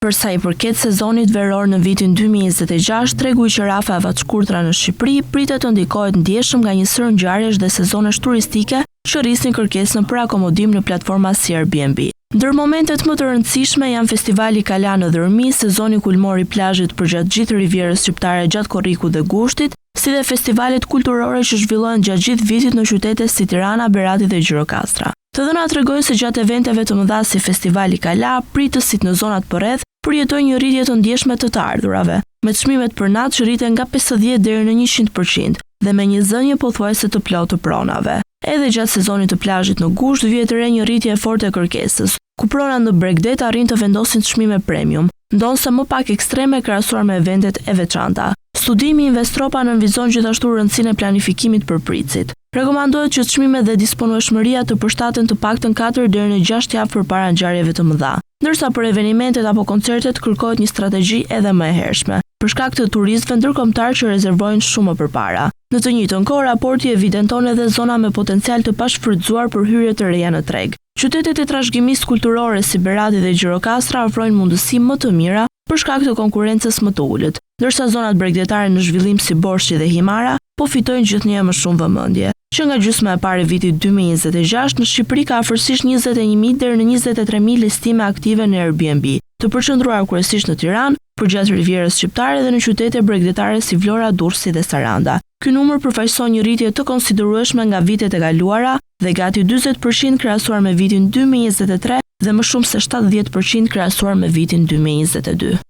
Për sa i përket sezonit veror në vitin 2026, tregu i qerafave të shkurtra në Shqipëri pritet të ndikohet ndjeshëm nga një sër ngjarjesh dhe sezonesh turistike që rrisin kërkesën për akomodim në platforma si Airbnb. Ndër momentet më të rëndësishme janë festivali Kala në Dhërmi, sezoni kulmor i plazhit përgjatë gjithë rivierës shqiptare gjatë korrikut dhe gushtit, si dhe festivalet kulturore që zhvillohen gjatë gjithë vitit në qytete si Tirana, Berati dhe Gjirokastra. Të dhënat tregojnë se gjatë eventeve të mëdha si festivali Kala, pritësit në zonat përreth përjetojnë një rritje të ndjeshme të ardhurave, me çmimet për natë që rriten nga 50 deri në 100% dhe me një zënje pothuajse të plotë të pronave. Edhe gjatë sezonit të plazhit në gusht vjet re një rritje e fortë e kërkesës, ku pronat në Bregdet arrin të vendosin çmime premium, ndonse më pak ekstreme krahasuar me eventet e veçanta. Studimi Investropa nënvizon gjithashtu rëndësinë e planifikimit për pritësit. Rekomandohet që çmimet dhe disponueshmëria të përshtaten të paktën 4 deri në 6 javë përpara ngjarjeve të mëdha, ndërsa për evenimentet apo koncertet kërkohet një strategji edhe më e hershme, për shkak të turistëve ndërkombëtar që rezervojnë shumë më përpara. Në të njëjtën kohë, raporti evidenton edhe zona me potencial të pashfrytzuar për hyrje të reja në treg. Qytetet e trashëgimisë kulturore si Berati dhe Gjirokastra ofrojnë mundësi më të mira për shkak të konkurrencës më të ulët, ndërsa zonat bregdetare në zhvillim si Borçi dhe Himara po fitojnë gjithnjë më shumë vëmendje. Që nga gjysma e parë e vitit 2026 në Shqipëri ka afërsisht 21.000 deri në 23.000 listime aktive në Airbnb, të përqendruar kryesisht në Tiranë, përgjatë rivierës shqiptare dhe në qytete bregdetare si Vlora, Durrësi dhe Saranda. Ky numër përfaqëson një rritje të konsiderueshme nga vitet e kaluara dhe gati 40% krahasuar me vitin 2023 dhe më shumë se 70% krahasuar me vitin 2022.